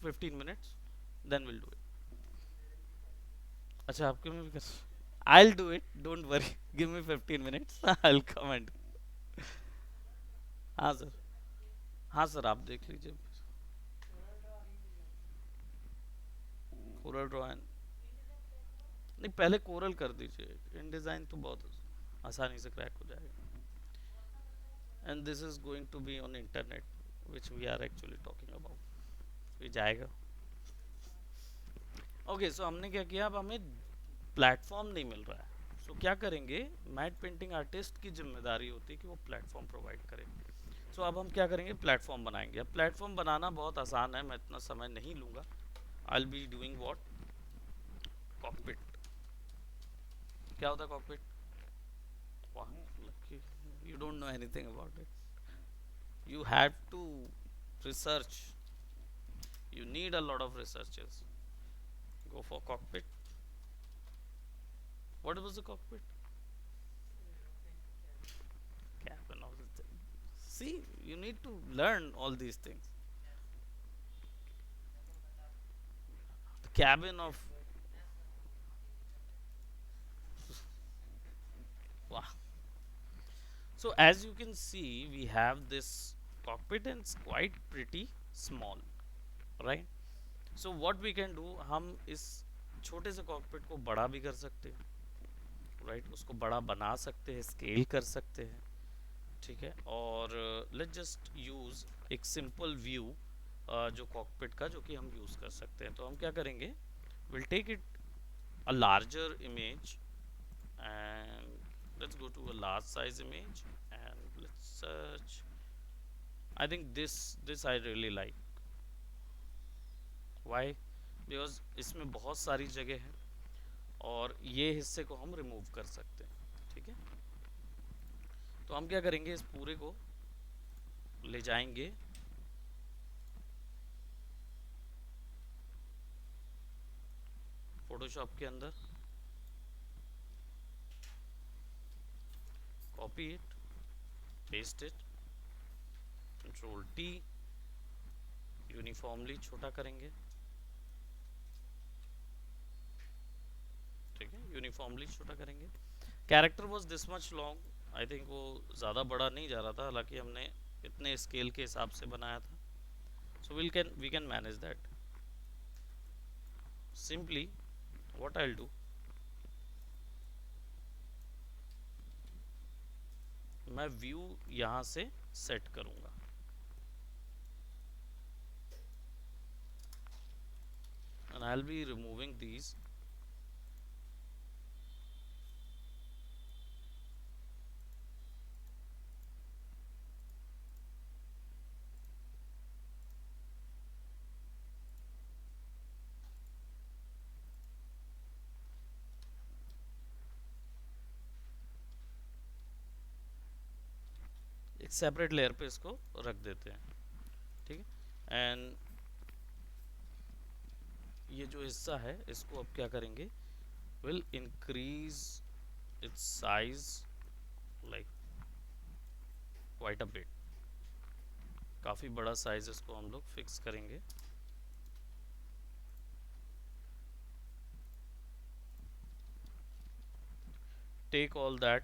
15 minutes, then we'll do it. अच्छा आपके में भी कर, I'll do it, don't worry. Give me 15 minutes, I'll come and हाँ सर, हाँ सर आप देख लीजिए। कोरल ड्रॉ एंड, नहीं पहले कोरल कर दीजिए, इन डिज़ाइन तो बहुत आसानी से क्रैक हो जाएगा। And this is going to be on internet which we are actually talking about, ये जाएगा। ओके सो हमने क्या किया, अब हमें प्लेटफॉर्म नहीं मिल रहा है, सो क्या करेंगे, मैट पेंटिंग आर्टिस्ट की जिम्मेदारी होती है कि वो प्लेटफॉर्म प्रोवाइड करे। सो अब हम क्या करेंगे, प्लेटफॉर्म बनाएंगे। अब प्लेटफॉर्म बनाना बहुत आसान है, मैं इतना समय नहीं लूँगा। आई will be doing what, cockpit. क्या होता है कॉकपिट? वाह, lucky you don't know anything about it, you have to research, you need a lot of researches. Go for cockpit. What was the cockpit? Cabin of the, see, you need to learn all these things. The cabin of, wow. So as you can see we have this cockpit and it's quite pretty small, right? So what we can do, हम इस छोटे से cockpit को बड़ा भी कर सकते हैं, राइट उसको बड़ा बना सकते हैं, स्केल कर सकते हैं, ठीक है। और लेट्स जस्ट यूज़ एक सिंपल व्यू जो कॉकपिट का, जो कि हम यूज़ कर सकते हैं। तो हम क्या करेंगे, will take it a larger image and let's go to a large size image and let's search. I think this I really like, why, because इसमें बहुत सारी जगह है और ये हिस्से को हम रिमूव कर सकते हैं, ठीक है। तो हम क्या करेंगे, इस पूरे को ले जाएंगे फोटोशॉप के अंदर, copy it, paste it, control T, uniformly छोटा करेंगे, ठीक है, यूनिफॉर्मली छोटा करेंगे। Character was this much long, I think वो ज़्यादा बड़ा नहीं जा रहा था, हालांकि हमने इतने स्केल के हिसाब से बनाया था। So we can manage that simply. What I will do, मैं व्यू यहाँ से सेट करूँगा, and I'll be removing these. एक सेपरेट लेयर पे इसको रख देते हैं, ठीक है। एंड ये जो हिस्सा है इसको अब क्या करेंगे, will increase its size like quite a bit, काफ़ी बड़ा साइज इसको हम लोग फिक्स करेंगे। टेक ऑल दैट,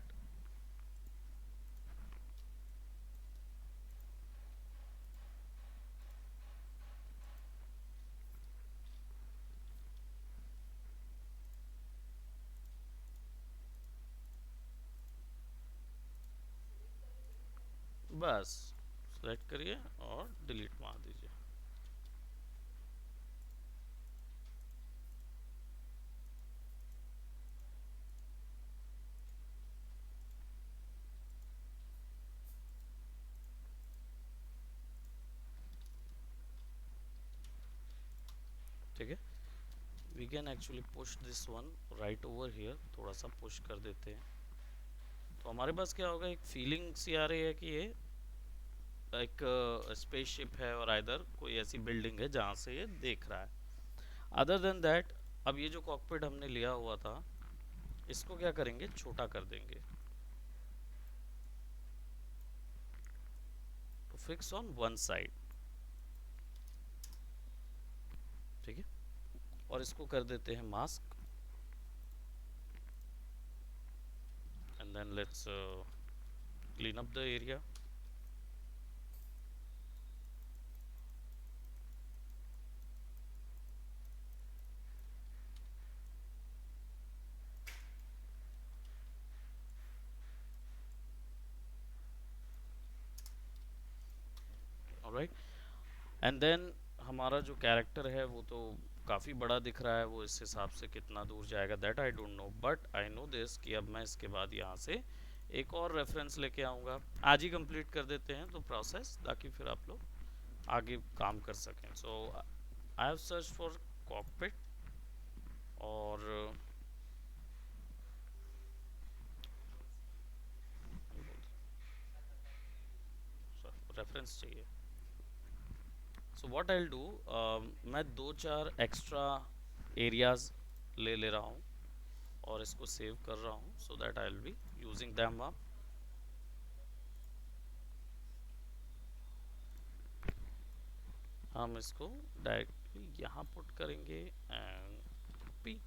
बस सेलेक्ट करिए और डिलीट मार दीजिए। ठीक है, we can actually push this one right over here, थोड़ा सा पुश कर देते हैं तो हमारे पास क्या होगा, एक फीलिंग सी आ रही है कि ये एक स्पेसशिप है और इधर कोई ऐसी बिल्डिंग है जहाँ से ये देख रहा है। अदर देन दैट, अब ये जो कॉकपिट हमने लिया हुआ था इसको क्या करेंगे, छोटा कर देंगे तो फिक्स ऑन वन साइड। ठीक है, और इसको कर देते हैं mask and then let's clean up the area. Alright, and then हमारा जो कैरेक्टर है वो तो काफ़ी बड़ा दिख रहा है, वो इस हिसाब से कितना दूर जाएगा that I don't know, but I know this कि अब मैं इसके बाद यहाँ से एक और रेफरेंस लेके आऊँगा। आज ही कंप्लीट कर देते हैं तो प्रोसेस, ताकि फिर आप लोग आगे काम कर सकें। So I have search for cockpit और रेफरेंस चाहिए। So what I will do, मैं दो चार एक्स्ट्रा एरियाज ले रहा हूँ और इसको सेव कर रहा हूँ so that I will be using them up. हम इसको डायरेक्टली यहाँ पुट करेंगे एंड कॉपी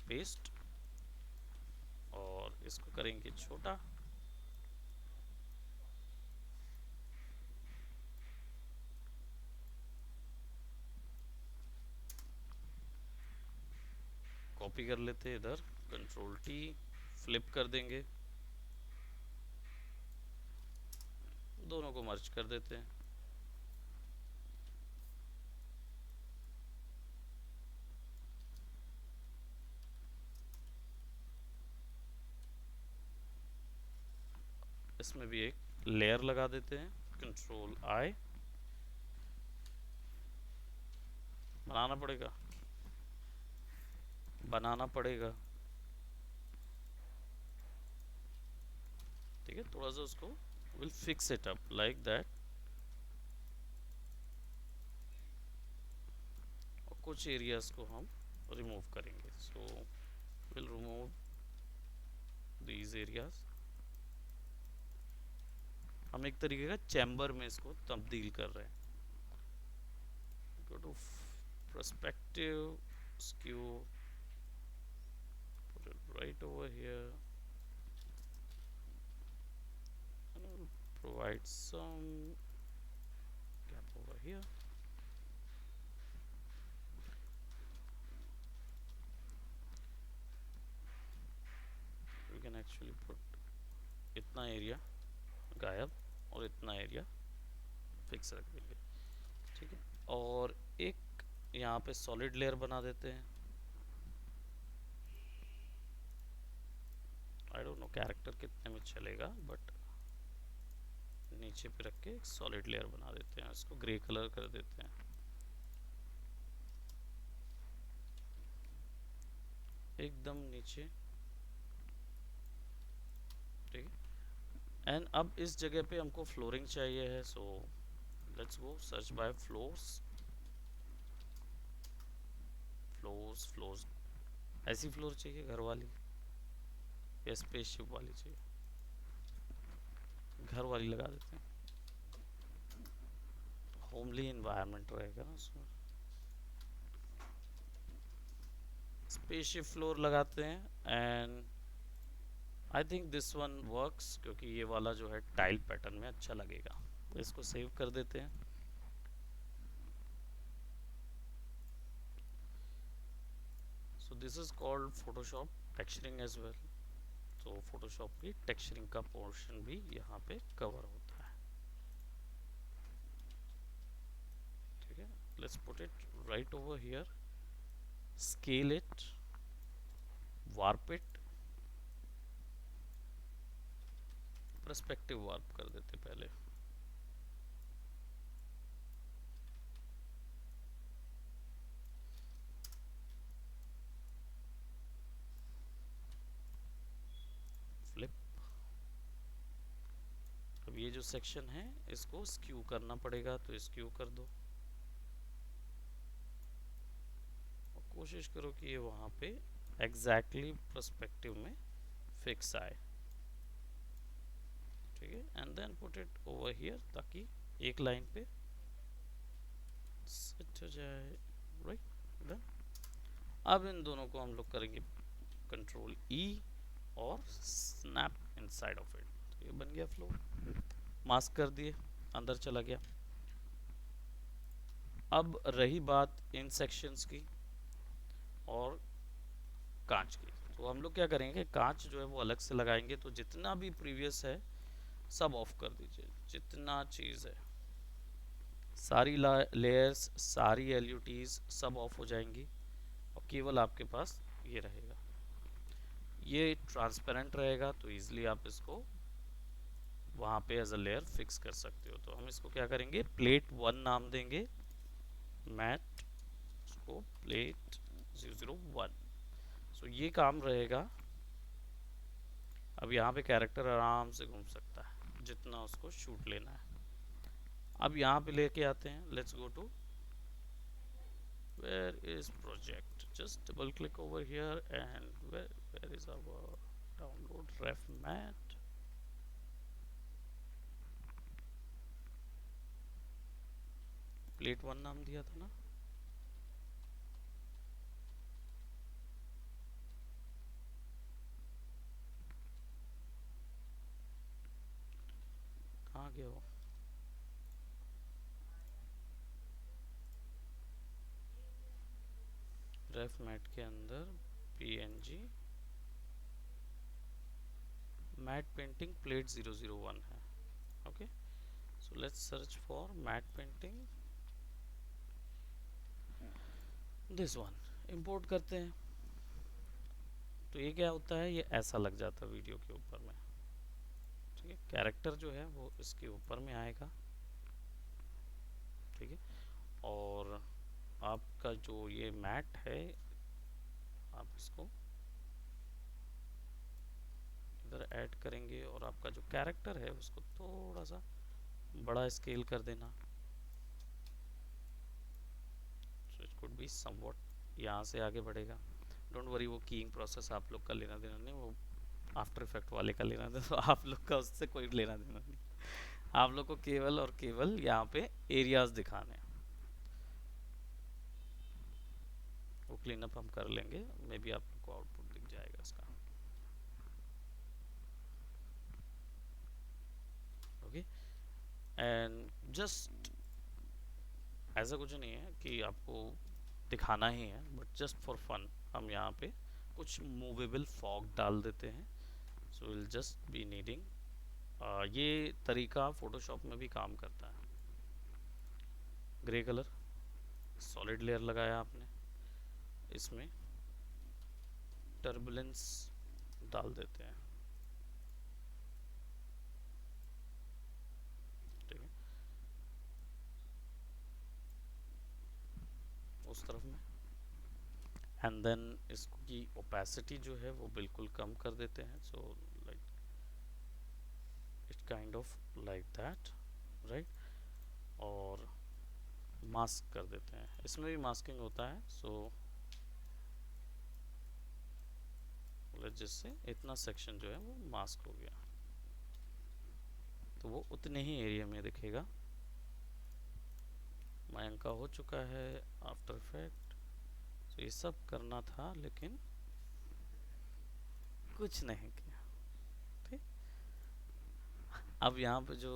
पेस्ट और इसको करेंगे छोटा। कॉपी कर लेते हैं इधर, कंट्रोल टी, फ्लिप कर देंगे, दोनों को मर्ज कर देते हैं। इसमें भी एक लेयर लगा देते हैं, कंट्रोल आई, बनाना पड़ेगा बनाना पड़ेगा। ठीक है, थोड़ा सा उसको will fix it up like that, और कुछ एरियाज को हम रिमूव करेंगे। So will remove these areas. हम एक तरीके का चैम्बर में इसको तब्दील कर रहे हैं। Go to perspective, skew, put it right over here and we'll provide some gap over here. We can actually put इतना एरिया गायब और इतना एरिया फिक्स रख देंगे। ठीक है, और एक यहाँ पे सॉलिड लेयर बना देते हैं। आई डोंट नो कैरेक्टर कितने में चलेगा, बट नीचे पे रख के एक सॉलिड लेयर बना देते हैं, इसको ग्रे कलर कर देते हैं एकदम नीचे। ठीक है, एंड अब इस जगह पे हमको फ्लोरिंग चाहिए है, so let's go search by floors. Floors ऐसी फ्लोर चाहिए घर वाली या स्पेसशिप वाली चाहिए? घर वाली लगा देते हैं, होमली इन्वायरमेंट रहेगा ना उसमें। स्पेसशिप फ्लोर लगाते हैं and I think this one works, क्योंकि ये वाला जो है टाइल पैटर्न में अच्छा लगेगा। तो इसको सेव कर देते हैं। So this is called Photoshop texturing as well. तो फोटोशॉप की टेक्सचरिंग का पोर्शन भी यहाँ पे कवर होता है। ठीक है, let's put it right over here, scale it, warp it, perspective warp कर देते पहले। फ्लिप। अब ये जो सेक्शन है इसको स्क्यू करना पड़ेगा, तो स्क्यू कर दो और कोशिश करो कि ये वहां पे एग्जैक्टली पर्सपेक्टिव में फिक्स आए। ठीक है, and then put it over here ताकि एक लाइन पे सेट हो जाए। Right, done. अब इन दोनों को हम लोग करेंगे कंट्रोल ई और स्नैप इनसाइड ऑफ इट। तो ये बन गया फ्लो, मास्क कर दिए, अंदर चला गया। अब रही बात इन सेक्शंस की और कांच की, तो हम लोग क्या करेंगे, कांच जो है वो अलग से लगाएंगे। तो जितना भी प्रीवियस है सब ऑफ कर दीजिए, जितना चीज़ है, सारी लेयर्स, सारी एलयूटीज सब ऑफ हो जाएंगी और केवल आपके पास ये रहेगा। ये ट्रांसपेरेंट रहेगा तो इजीली आप इसको वहाँ पे एज अ लेयर फिक्स कर सकते हो। तो हम इसको क्या करेंगे, प्लेट 1 नाम देंगे, मैट इसको प्लेट 001। सो ये काम रहेगा। अब यहाँ पे कैरेक्टर आराम से घूम सकता है जितना उसको शूट लेना है। अब यहाँ पे लेके आते हैं, let's go to where is project, just double click over here and where is our download ref mat। Plate 1 नाम दिया था ना, कहाँ गया वो? रेफ मैट के अंदर png मैट पेंटिंग प्लेट 001 है। Okay, so let's search for matte painting, this one, import करते हैं। तो ये क्या होता है, ये ऐसा लग जाता है वीडियो के ऊपर में। ठीक है, कैरेक्टर जो है वो इसके ऊपर में आएगा। ठीक है, और आपका जो ये मैट है आप इसको इधर ऐड करेंगे और आपका जो कैरेक्टर है उसको थोड़ा सा बड़ा स्केल कर देना। So it could be somewhat यहाँ से आगे बढ़ेगा। डोंट वरी, वो कीइंग प्रोसेस आप लोग का लेना देना नहीं, वो आफ्टर इफेक्ट वाले का लेना देना, तो आप लोग का उससे कोई लेना देना नहीं। आप लोग को केवल और केवल यहाँ पे एरियाज दिखाने हैं। वो क्लीन अप हम कर लेंगे, मे बी आप लोग को आउटपुट दिख जाएगा इसका। ओके, एंड जस्ट ऐसा कुछ नहीं है कि आपको दिखाना ही है, बट जस्ट फॉर फन हम यहाँ पे कुछ मूवेबल फॉग डाल देते हैं। So will just be needing, ये तरीका फोटोशॉप में भी काम करता है। ग्रे कलर सॉलिड लेयर लगाया आपने, इसमें टर्बुलेंस डाल देते हैं। ठीक है, उस तरफ में, एंड देन इसकी ओपेसिटी जो है वो बिल्कुल कम कर देते हैं। So like it kind of like that, right. और मास्क कर देते हैं, इसमें भी मास्किंग होता है। सो जिससे इतना सेक्शन जो है वो मास्क हो गया, तो वो उतने ही एरिया में दिखेगा। मयंक का हो चुका है आफ्टर इफेक्ट। तो ये सब करना था लेकिन कुछ नहीं किया। ठीक, अब यहाँ पे जो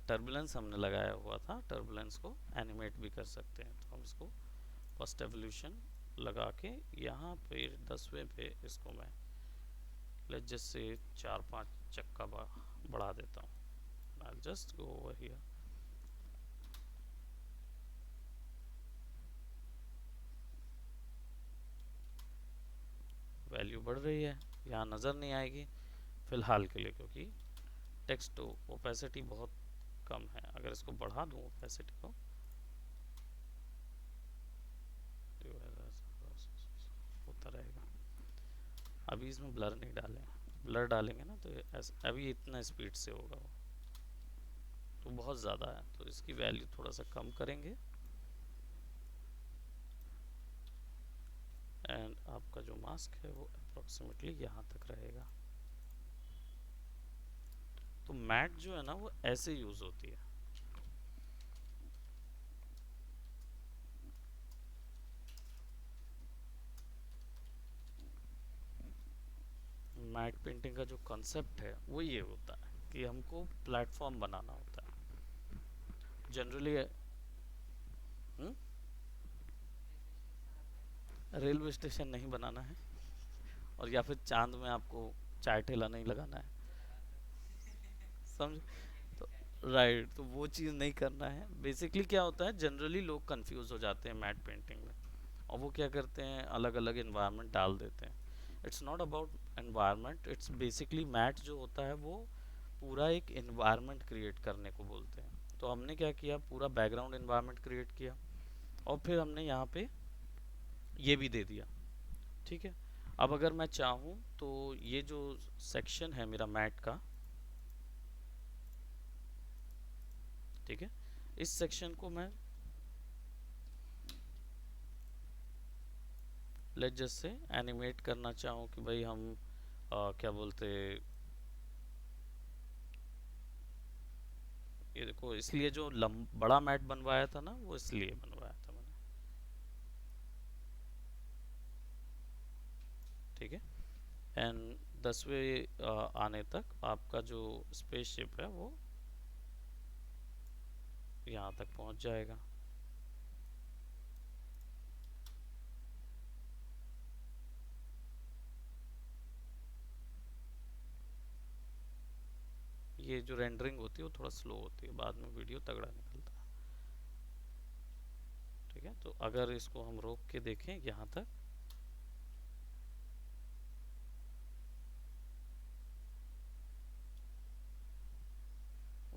टर्बुलेंस हमने लगाया हुआ था, टर्बुलेंस को एनिमेट भी कर सकते हैं। तो हम इसको फर्स्ट एवोल्यूशन लगा के यहाँ पे 10वें पे इसको मैं लेट्स जस्ट से 4-5 चक्का बढ़ा देता हूँ। I just go over here, value बढ़ रही है, यहाँ नज़र नहीं आएगी फिलहाल के लिए क्योंकि टेक्स्ट ओपेसिटी बहुत कम है। अगर इसको बढ़ा दूँ ओपेसिटी को, होता रहेगा। अभी इसमें ब्लर नहीं डालें, ब्लर डालेंगे ना तो अभी इतना स्पीड से होगा वो, तो बहुत ज़्यादा है, तो इसकी वैल्यू थोड़ा सा कम करेंगे। एंड आपका जो मास्क है वो अप्रोक्सीमेटली यहाँ तक रहेगा। तो मैट जो है ना वो ऐसे यूज़ होती है। मैट पेंटिंग का जो कॉन्सेप्ट है वो ये होता है कि हमको प्लेटफॉर्म बनाना होता है जनरली। रेलवे स्टेशन नहीं बनाना है, और या फिर चांद में आपको चाय ठेला नहीं लगाना है, समझ? तो राइट, तो वो चीज़ नहीं करना है। बेसिकली क्या होता है, जनरली लोग कंफ्यूज हो जाते हैं मैट पेंटिंग में, और वो क्या करते हैं अलग अलग इन्वायरमेंट डाल देते हैं। It's not about environment, it's basically matte जो होता है वो पूरा एक इन्वायरमेंट क्रिएट करने को बोलते हैं। तो हमने क्या किया, पूरा बैकग्राउंड इन्वायरमेंट क्रिएट किया, और फिर हमने यहाँ पे ये भी दे दिया। ठीक है, अब अगर मैं चाहूँ तो ये जो सेक्शन है मेरा मैट का, ठीक है, इस सेक्शन को मैं लेट जस्ट से एनिमेट करना चाहूँ कि भाई हम क्या बोलते, ये देखो, इसलिए जो बड़ा मैट बनवाया था ना वो इसलिए बनवाया था मैंने। ठीक है, एंड 10वें आने तक आपका जो स्पेसशिप है वो यहाँ तक पहुँच जाएगा। ये जो रेंडरिंग होती है वो थोड़ा स्लो होती है, बाद में वीडियो तगड़ा निकलता है। ठीक है, तो अगर इसको हम रोक के देखें यहाँ तक,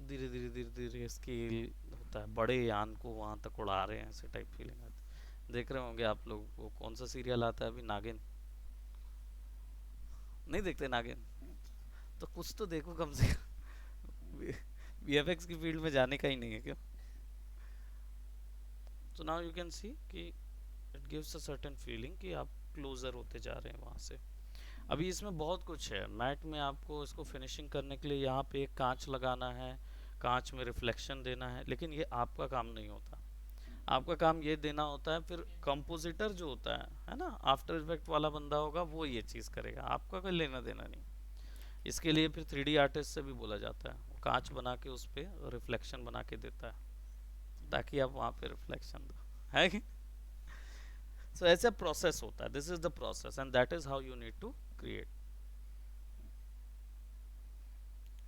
धीरे धीरे धीरे धीरे स्केल होता है, बड़े यान को वहां तक उड़ा रहे हैं ऐसे टाइप फीलिंग आती है। देख रहे होंगे आप लोग, वो कौन सा सीरियल आता है अभी, नागिन? नहीं देखते नागिन? तो कुछ तो देखो कम से कम। वीएफएक्स की फील्ड में जाने का ही नहीं है क्यों? तो नाउ यू कैन सी कि it gives a certain feeling कि आप क्लोजर होते जा रहे हैं वहां से। अभी इसमें बहुत कुछ है मैट में, आपको इसको फिनिशिंग करने के लिए यहाँ पे एक कांच लगाना है, कांच में रिफ्लेक्शन देना है, लेकिन ये आपका काम नहीं होता। आपका काम ये देना होता है, फिर कंपोजिटर जो होता है ना, आफ्टर इफेक्ट वाला बंदा होगा, वो ये चीज़ करेगा, आपका कोई लेना देना नहीं। इसके लिए फिर 3D आर्टिस्ट से भी बोला जाता है, वो कांच बना के उस पर रिफ्लेक्शन बना के देता है ताकि आप वहाँ पे रिफ्लेक्शन दो, है कि? सो ऐसा प्रोसेस होता है, this is the process and that is how you need to create.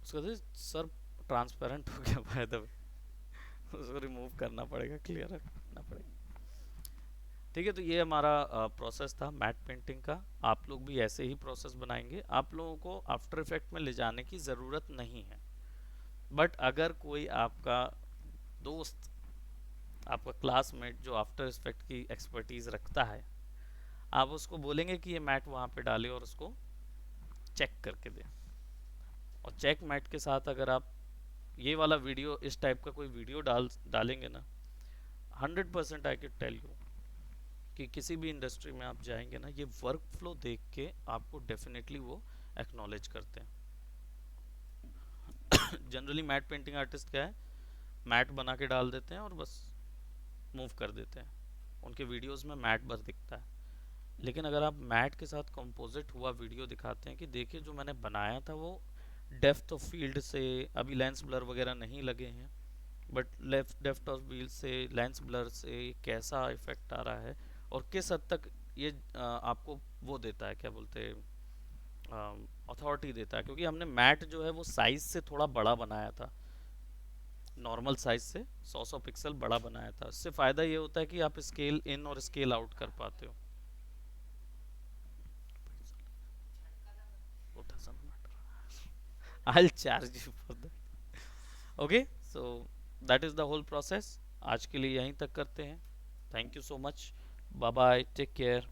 उसका सर ट्रांसपेरेंट हो गया बाय द वे, उसको रिमूव करना पड़ेगा, क्लियर करना पड़ेगा। ठीक है, तो ये हमारा प्रोसेस था मैट पेंटिंग का। आप लोग भी ऐसे ही प्रोसेस बनाएंगे, आप लोगों को आफ्टर इफेक्ट में ले जाने की ज़रूरत नहीं है, बट अगर कोई आपका दोस्त, आपका क्लासमेट जो आफ्टर इफेक्ट की एक्सपर्टीज़ रखता है, आप उसको बोलेंगे कि ये मैट वहाँ पे डाले और उसको चेक करके दे, और चेक मैट के साथ अगर आप ये वाला वीडियो, इस टाइप का कोई वीडियो डालेंगे ना, 100% आई कैन टेल यू कि किसी भी इंडस्ट्री में आप जाएंगे ना, ये वर्क फ्लो देख के आपको डेफिनेटली वो एक्नॉलेज करते हैं। जनरली मैट पेंटिंग आर्टिस्ट क्या है, मैट बना के डाल देते हैं और बस मूव कर देते हैं, उनके वीडियोस में मैट बस दिखता है। लेकिन अगर आप मैट के साथ कंपोजिट हुआ वीडियो दिखाते हैं कि देखिए जो मैंने बनाया था वो डेप्थ ऑफ फील्ड से, अभी लेंस ब्लर वगैरह नहीं लगे हैं, but left depth of field से, लेंस ब्लर से कैसा इफेक्ट आ रहा है, और किस हद तक ये आपको वो देता है, क्या बोलते हैं, अथॉरिटी देता है, क्योंकि हमने मैट जो है वो साइज से थोड़ा बड़ा बनाया था, नॉर्मल साइज से 100 पिक्सल बड़ा बनाया था। इससे फ़ायदा ये होता है कि आप स्केल इन और स्केल आउट कर पाते हो। I'll charge you for that. Okay, so that is the whole process. आज के लिए यहीं तक करते हैं। Thank you so much. Bye bye, take care.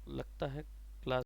लगता है